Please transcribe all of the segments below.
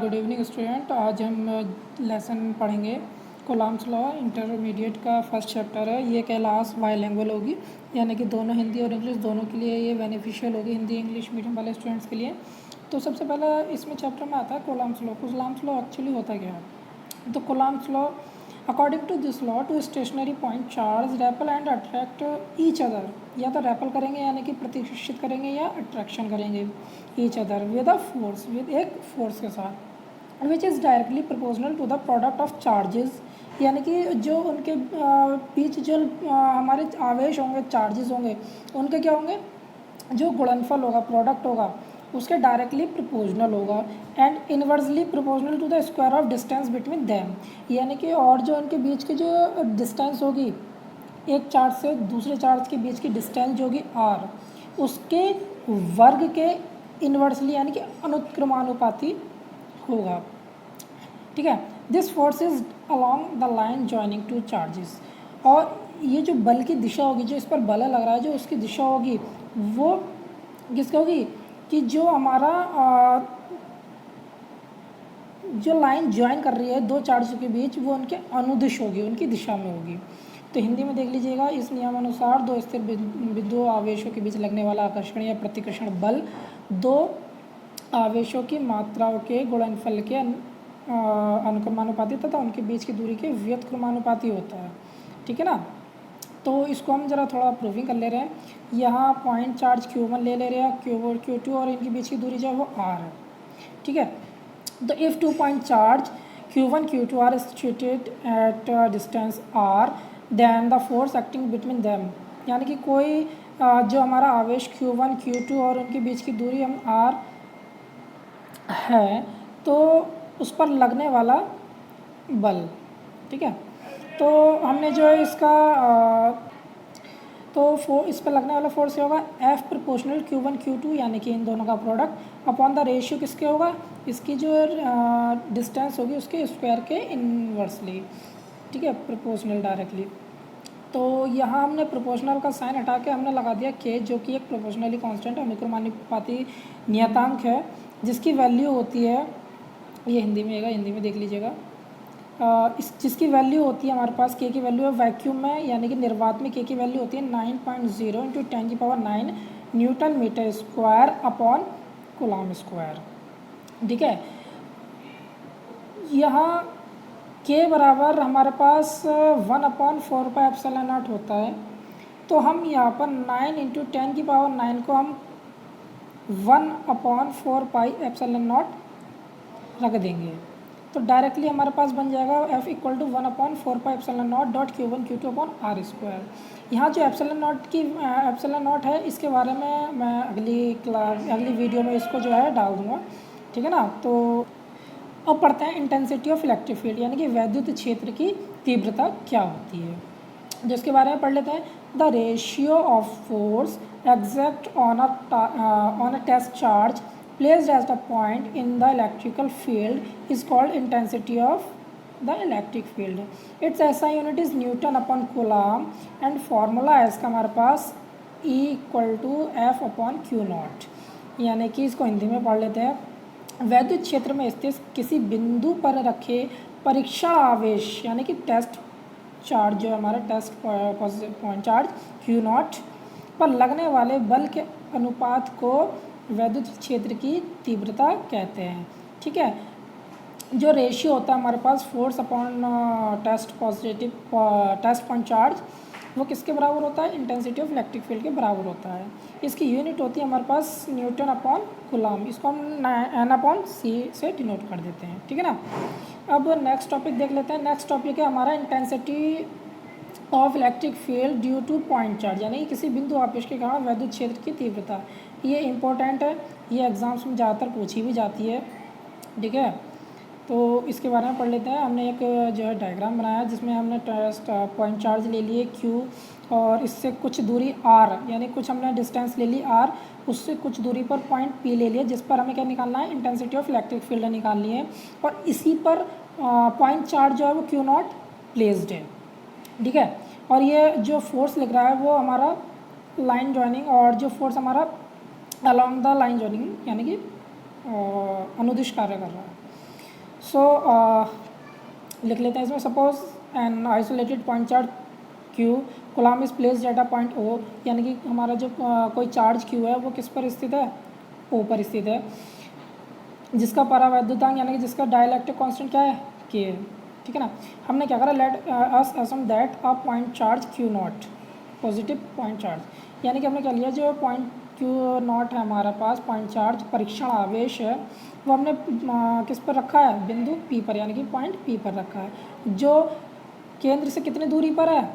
Good evening student. आज हम lesson पढ़ेंगे कूलॉम्स लॉ इंटरमीडिएट का फर्स्ट चैप्टर है। ये क्लास बाइलिंगुअल होगी, यानी कि दोनों हिंदी और इंग्लिश दोनों के लिए ये बेनिफिशियल होगी, हिंदी इंग्लिश मीडियम वाले स्टूडेंट्स के लिए। तो सबसे पहला इसमें चैप्टर में आता है Coulomb's law. Coulomb's law actually होता क्या है? तो Coulomb's law according to this law two stationary point charge repel and attract each other, या तो रेपल करेंगे यानी कि प्रतिकर्षित करेंगे या अट्रैक्शन करेंगे each other with a force, with एक फोर्स के साथ, which is directly proportional to the product of charges, यानी कि जो उनके बीच जो हमारे आवेश होंगे, चार्जेस होंगे, उनके क्या होंगे, जो गुणनफल होगा, प्रोडक्ट होगा, उसके डायरेक्टली प्रोपोर्शनल होगा and inversely proportional to the square of distance between them, यानी कि और जो उनके बीच की जो डिस्टेंस होगी, एक चार्ज से दूसरे चार्ज के बीच की डिस्टेंस जो होगी आर, उसके वर्ग के इनवर्सली यानी कि अनुत्क्रमानुपाती होगा। ठीक है। This force is along the line joining two charges, और ये जो बल की दिशा होगी, जो इस पर बल लग रहा है, जो उसकी दिशा होगी वो किसकी होगी कि जो हमारा जो लाइन ज्वाइन कर रही है दो चार्जों के बीच, वो उनके अनुदिश होगी, उनकी दिशा में होगी। तो हिंदी में देख लीजिएगा, इस नियमानुसार दो स्थिर बिंदु आवेशों के बीच लगने वाला आकर्षण या प्रतिकर्षण बल दो आवेशों की मात्राओं के गुणनफल के अनुक्रमानुपाती तथा उनके बीच की दूरी के व्युत्क्रमानुपाती होता है। ठीक है ना। तो इसको हम ज़रा थोड़ा प्रूविंग कर ले रहे हैं। यहाँ पॉइंट चार्ज Q1 ले ले रहे हैं, Q2 और इनके बीच की दूरी जो है वो R है। ठीक है। तो if 2 point charge Q1 Q2 are situated at distance R, then the force acting between them, यानी कि कोई जो हमारा आवेश Q1 Q2 और उनके बीच की दूरी हम R है, तो उस पर लगने वाला बल। ठीक है। तो हमने जो है इसका तो इस पर लगने वाला फोर्स क्या होगा, F प्रोपोर्शनल Q1 Q2, यानी कि इन दोनों का प्रोडक्ट अपॉन द रेशियो किसके होगा, इसकी जो डिस्टेंस होगी उसके स्क्वायर के इनवर्सली। ठीक है, प्रोपोर्शनल डायरेक्टली। तो यहाँ हमने प्रोपोर्शनल का साइन हटा के हमने लगा दिया K, जो कि एक प्रोपोर्शनली कांस्टेंट अनुक्रमानुपाती नियतांक है, जिसकी वैल्यू होती है, ये हिंदी में आएगा, हिंदी में देख लीजिएगा, जिसकी वैल्यू होती है हमारे पास K की वैल्यू है वैक्यूम में, यानी कि निर्वात में K की वैल्यू होती है 9.0 into 10⁹ newton metre square upon coulomb square. ठीक है। यहाँ K बराबर हमारे पास 1/4πε0 होता है, तो हम यहाँ पर 9 इंटू 10⁹ को हम 1/4πε0 रख देंगे, तो डायरेक्टली हमारे पास बन जाएगा F equal to 1/4πε0 dot Q1 Q2 upon R square. यहाँ जो एप्सिलॉन नॉट है, इसके बारे में मैं अगली वीडियो में इसको जो है डाल दूँगा। ठीक है ना। तो अब पढ़ते हैं इंटेंसिटी ऑफ इलेक्ट्रिक फील्ड, यानी कि वैद्युत क्षेत्र की तीव्रता क्या होती है, जिसके बारे में पढ़ लेते हैं। The ratio of force exact on a test charge placed as the point in the electrical field is called intensity of the electric field. Its SI unit is Newton upon Coulomb and formula है इसका हमारे पास E equal to F upon Q0। यानी कि इसको हिंदी में पढ़ लेते हैं। वैद्युत क्षेत्र में स्थित किसी बिंदु पर रखे परीक्षण आवेश, यानी कि टेस्ट चार्ज, जो हमारा टेस्ट पॉइंट चार्ज Q0 पर लगने वाले बल के अनुपात को वैद्युत क्षेत्र की तीव्रता कहते हैं। ठीक है। जो रेशियो होता है हमारे पास force upon test point charge, वो किसके बराबर होता है, इंटेंसिटी ऑफ इलेक्ट्रिक फील्ड के बराबर होता है। इसकी यूनिट होती है हमारे पास न्यूटन अपॉन कूलॉम, इसको हम N/C से डिनोट कर देते हैं। ठीक है ना। अब नेक्स्ट टॉपिक देख लेते हैं। नेक्स्ट टॉपिक है हमारा intensity of electric field due two point charge, यानी कि किसी बिंदु आवेश के कारण वैद्युत क्षेत्र की तीव्रता। ये इंपॉर्टेंट है, ये एग्जाम्स में ज़्यादातर पूछी भी जाती है। ठीक है। तो इसके बारे में पढ़ लेते हैं। हमने एक जो है डायग्राम बनाया, जिसमें हमने टेस्ट पॉइंट चार्ज ले लिए Q, और इससे कुछ दूरी R, यानी कुछ हमने डिस्टेंस ले ली R, उससे कुछ दूरी पर पॉइंट P ले लिया, जिस पर हमें क्या निकालना है, इंटेंसिटी ऑफ इलेक्ट्रिक फील्ड निकालनी है, और इसी पर पॉइंट चार्ज जो है वो Q0 प्लेस्ड है। ठीक है। और ये जो फोर्स लिख रहा है वो हमारा लाइन जॉइनिंग, और जो फोर्स हमारा अलॉन्ग द लाइन जॉइनिंग, यानी कि अनुदिश कार्य कर रहा है। लिख लेते हैं इसमें, suppose an isolated point charge Q coulomb is placed at a point O, यानी कि हमारा जो कोई चार्ज क्यू है वो किस पर स्थित है, ओ पर स्थित है, जिसका परावैद्युतांक यानी कि जिसका डाइलेक्ट्रिक कांस्टेंट क्या है, के है, ठीक है ना। हमने क्या करा, let us Assam that a point charge Q not, positive point charge, यानी कि हमने क्या लिया, जो पॉइंट क्यू नॉट है हमारे पास, पॉइंट चार्ज परीक्षण आवेश है, वो हमने किस पर रखा है, बिंदु पी पर, यानी कि पॉइंट पी पर रखा है, जो केंद्र से कितनी दूरी पर है,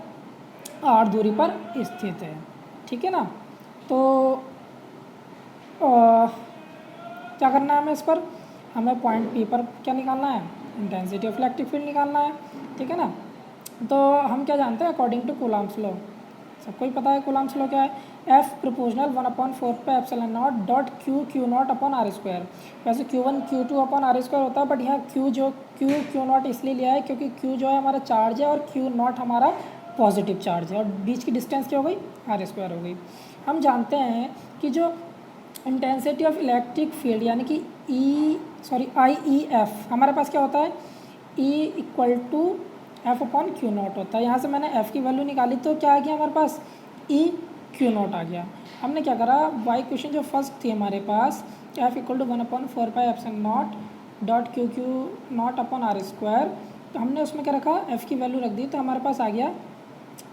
आर दूरी पर स्थित है, ठीक है ना। तो क्या करना है हमें इस पर, हमें पॉइंट पी पर क्या निकालना है, इंटेंसिटी ऑफ इलेक्ट्रिक फील्ड निकालना है, ठीक है ना। तो हम क्या जानते हैं, अकॉर्डिंग टू कूलम्ब्स लॉ, सबको ही पता है कूलम्ब्स लॉ क्या है, F proportional 1/4πε0 dot Q naught upon R square. वैसे Q1 Q2 upon R square होता है, बट यहाँ क्यू नॉट इसलिए लिया है क्योंकि Q जो है हमारा चार्ज है और Q नॉट हमारा पॉजिटिव चार्ज है, और बीच की डिस्टेंस क्या हो गई, आर स्क्वायर हो गई। हम जानते हैं कि जो इंटेंसिटी ऑफ इलेक्ट्रिक फील्ड यानी कि IEF हमारे पास क्या होता है, E equal to F upon Q not होता है। यहाँ से मैंने एफ़ की वैल्यू निकाली तो क्या आ गया हमारे पास, E क्यू नॉट आ गया। हमने क्या करा, वाई क्वेश्चन जो फर्स्ट थी हमारे पास, F equal to 1/4πε0 dot Q naught upon R square, तो हमने उसमें क्या रखा, एफ़ की वैल्यू रख दी, तो हमारे पास आ गया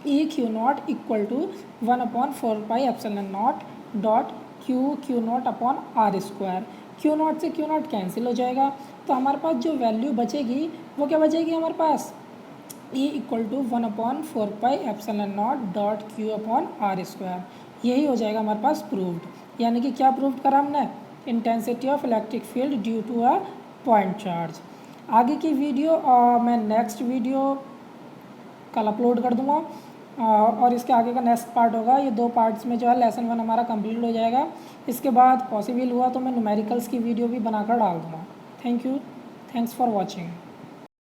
E Q naught equal to 1/4πε0 dot Q naught upon R square. Q naught से क्यू नॉट कैंसिल हो जाएगा, तो हमारे पास जो वैल्यू बचेगी वो क्या बचेगी हमारे पास, E equal to 1/4πε0 dot Q upon R square. यही हो जाएगा हमारे पास प्रूव्ड, यानी कि क्या प्रूव करा हमने, intensity of electric field due to a point charge. आगे की वीडियो मैं नेक्स्ट वीडियो कल अपलोड कर दूँगा, और इसके आगे का नेक्स्ट पार्ट होगा, ये 2 पार्ट्स में जो है लेसन 1 हमारा कंप्लीट हो जाएगा। इसके बाद पॉसिबल हुआ तो मैं न्यूमेरिकल्स की वीडियो भी बनाकर डाल दूँगा। Thank you, thanks for watching.